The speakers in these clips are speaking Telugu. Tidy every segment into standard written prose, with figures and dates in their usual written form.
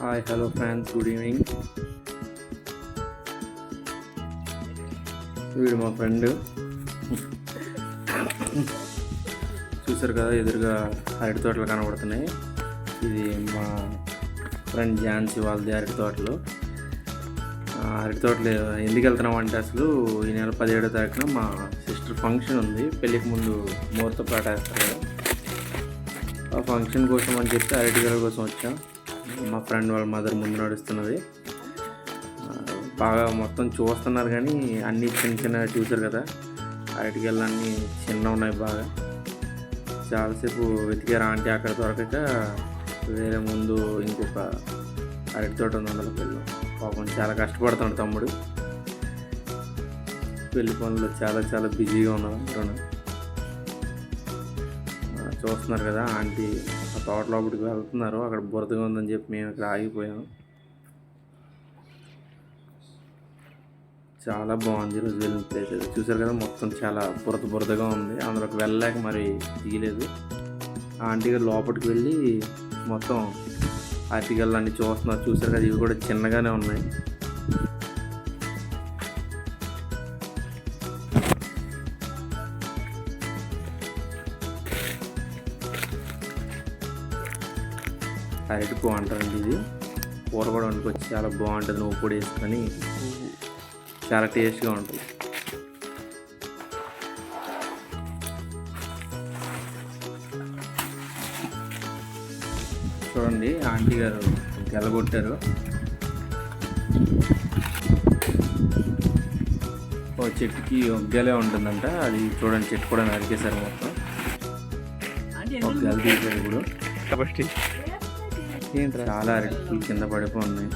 Hi hello friends, good evening. వీడు మా ఫ్రెండ్. చూసారు కదా, ఎదురుగా అరటి తోటలు కనబడుతున్నాయి. ఇది మా ఫ్రెండ్ ఝాన్సీ వాళ్ళది అరటి తోటలు. అరటి తోటలు ఎందుకు వెళ్తున్నాం అంటే, అసలు ఈ నెల 17వ తారీఖున మా సిస్టర్ ఫంక్షన్ ఉంది. పెళ్ళికి ముందు ముహూర్త పాట వేస్తారు కదా, ఆ ఫంక్షన్ కోసం అని చెప్పి అరటి గెల కోసం వచ్చాం. మా ఫ్రెండ్ వాళ్ళ మదర్ ముందు నడుస్తున్నది. బాగా మొత్తం చూస్తున్నారు కానీ అన్నీ చిన్న చిన్నగా చూసారు కదా, అరటిగెళ్ళు అన్నీ చిన్న ఉన్నాయి. బాగా చాలాసేపు వెతికారు ఆంటీ, అక్కడ దొరకక వేరే ముందు ఇంకొక అరటి తోట ఉంది, అందులో పెళ్ళి. పాపం చాలా కష్టపడుతున్నాడు తమ్ముడు. పెళ్లి పనులు చాలా చాలా బిజీగా ఉన్నారు అందరూ. చూస్తున్నారు కదా, ఆంటీ ఆ తోట లోపలికి వెళ్తున్నారు. అక్కడ బురదగా ఉందని చెప్పి మేము ఇక్కడ ఆగిపోయాము. చాలా బాగుంది ఈరోజు వెళ్ళిన ప్లేస్. చూసారు కదా, మొత్తం చాలా బురదగా ఉంది. అందులోకి వెళ్ళలేక మరి దిగలేదు. ఆంటీ గారు లోపలికి వెళ్ళి మొత్తం అరటిగెళ్ళు అన్నీ చూస్తున్నారు. చూసారు కదా, ఇవి కూడా చిన్నగానే ఉన్నాయి. అరటి పువ్వు అంటారండి ఇది. కూర కూడా వండుకొచ్చి చాలా బాగుంటుంది. నువ్వు పొడి వేసుకొని చాలా టేస్ట్గా ఉంటుంది. చూడండి, ఆంటీ గారు గెలగొట్టారు. ఓ చెట్టుకి ఒగ్గలే ఉంటుందంట, అది చూడండి, చెట్టు కూడా నరికేశారు మొత్తం. ఒగ్గలు తీశారు ఇప్పుడు. కాబట్టి చాలా అరటి కింద పడిపో ఉన్నాయి.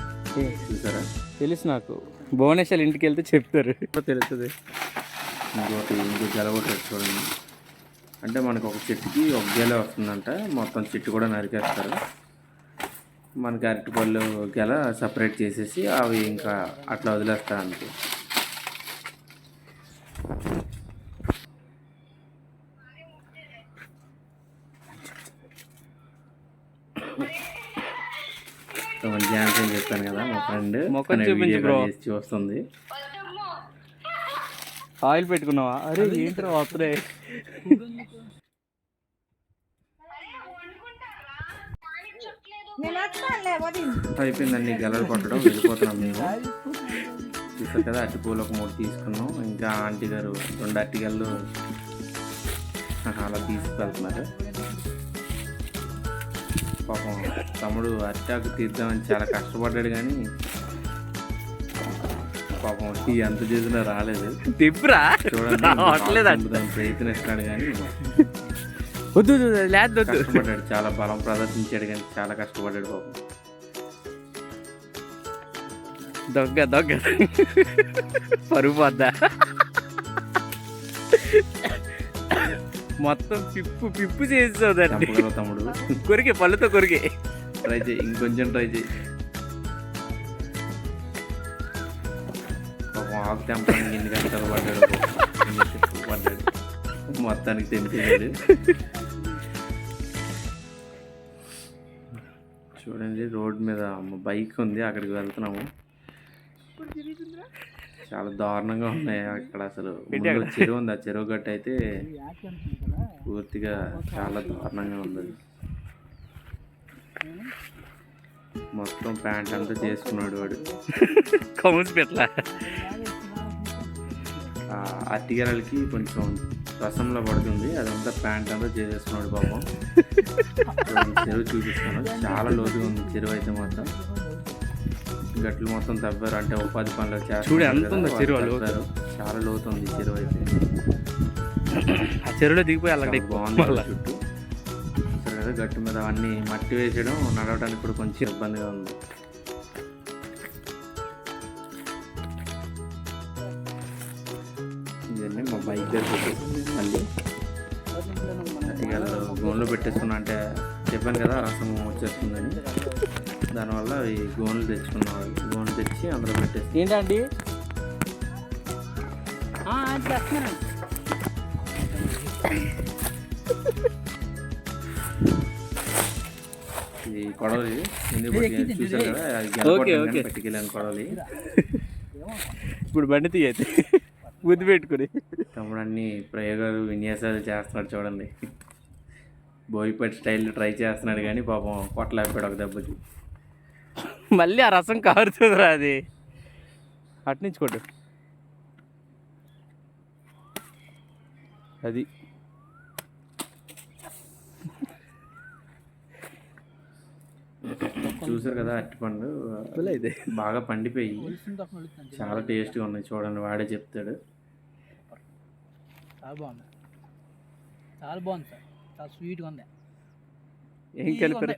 చూసారా, తెలుసు నాకు. భువనేశ్వర్ ఇంటికి వెళ్తే చెప్తారు, తెలుస్తుంది. ఇంకో గెలగొట్టారు చూడండి. అంటే మనకు ఒక చెట్టుకి ఒక గెల వస్తుందంట, మొత్తం చెట్టు కూడా నరికేస్తారు. మనకి అరటిపళ్ళు గెల సపరేట్ చేసేసి అవి ఇంకా అట్లా వదిలేస్తారు అంతే. ఝాన్సీ అని చెప్పాను కదా, మా ఫ్రెండ్ చూస్తుంది. ఆయిల్ పెట్టుకున్నావా? అరే ఏంట్రా వస్తులే. అయిపోయిందండి, గెలలు కొట్టడం, వెళ్ళిపోతున్నాం మేము. చూసారు కదా, అరటిపూలు ఒక 3 తీసుకున్నాం. ఇంకా ఆంటీ గారు 2 అరటిగెళ్ళు అలా తీసుకెళ్తున్నారు. పాపం తమ్ముడు అరటాకు తీద్దామని చాలా కష్టపడ్డాడు కానీ పాపం టీ ఎంత చేసినా రాలేదు. తిప్పురా చూడండి, ప్రయత్నిస్తున్నాడు కానీ కష్టపడ్డాడు. చాలా బలం ప్రదర్శించాడు కానీ చాలా కష్టపడ్డాడు పాపం. దొగ్గ పరుగు పోద్దా. మొత్తం పిప్పు చేసేదండి తమ్ముడు. కొరికే పళ్ళుతో కొరికే. ట్రై చేయి, ఇంకొంచెం ట్రై చేయి. పాపం ఆకు తెంపడానికి ఎన్ని గంటలు పడ్డాడు, మొత్తానికి తెంపేది. చూడండి, రోడ్ మీద బైక్ ఉంది, అక్కడికి వెళ్తున్నాము. చాలా దారుణంగా ఉన్నాయి అక్కడ. అసలు చెరువు ఉంది, ఆ చెరువు గట్టు అయితే పూర్తిగా చాలా దారుణంగా ఉంది. మొత్తం ప్యాంట్ అంతా చేసుకున్నాడు వాడు. కౌన్స్ పెట్ల అరటిగెలకి కొంచెం రసంలో పడుతుంది, అదంతా ప్యాంట్ అంతా చేసేసుకున్నాడు పాపం. చెరువు చూపిస్తాను, చాలా లోతుగా ఉంది చెరువు అయితే. మొత్తం గట్లు మొత్తం తవ్వారు, అంటే ఉపాధి పనులు చేస్తారు. చాలా లోతుంది చెరువు అయితే. ఆ చెరువులో దిగిపోయి అలా బాగుంది చుట్టూ. సరే కదా, గట్టు మీద అవన్నీ మట్టి వేసేయడం, నడవడానికి కూడా కొంచెం ఇబ్బందిగా ఉంది. ఇవన్నీ మా బైక్ దగ్గర పెట్టేసుకుంది. మళ్ళీ అరటిగెలు గోన్లో పెట్టేసుకున్నా, అంటే చెప్పాను కదా రసం వచ్చేస్తుందని. దానివల్ల ఈ గోన్లు తెచ్చుకున్నాం. గోన్లు తెచ్చి అందులో పెట్టేసి. ఏంటండి ఇది ఇది కొడవలి ఎందుకు చూసారు కదా అది గెలపడ్డాను పట్టుకెళ్ళాను కొడవలి. ఇప్పుడు బండి తీయైతే ముద్దు పెట్టుకుని తమ్ముడు అన్ని ప్రయోగాలు విన్యాసాలు చేస్తున్నాడు చూడండి. బోయిపట్టి స్టైల్ ట్రై చేస్తున్నాడు కానీ పాపం కొట్టలేకపోయాడు ఒక దెబ్బకి. మళ్ళీ ఆ రసం కారుతుందిరా అది. అట్నుంచుకోండి అది. చూసారు కదా అరటిపండు ఇదే బాగా పండిపోయి చాలా టేస్ట్గా ఉన్నాయి చూడండి. వాడే చెప్తాడు. చాలా బాగుంది, చాలా బాగుంది సార్, చాలా స్వీట్గా ఉంది. ఏం కలిపారు?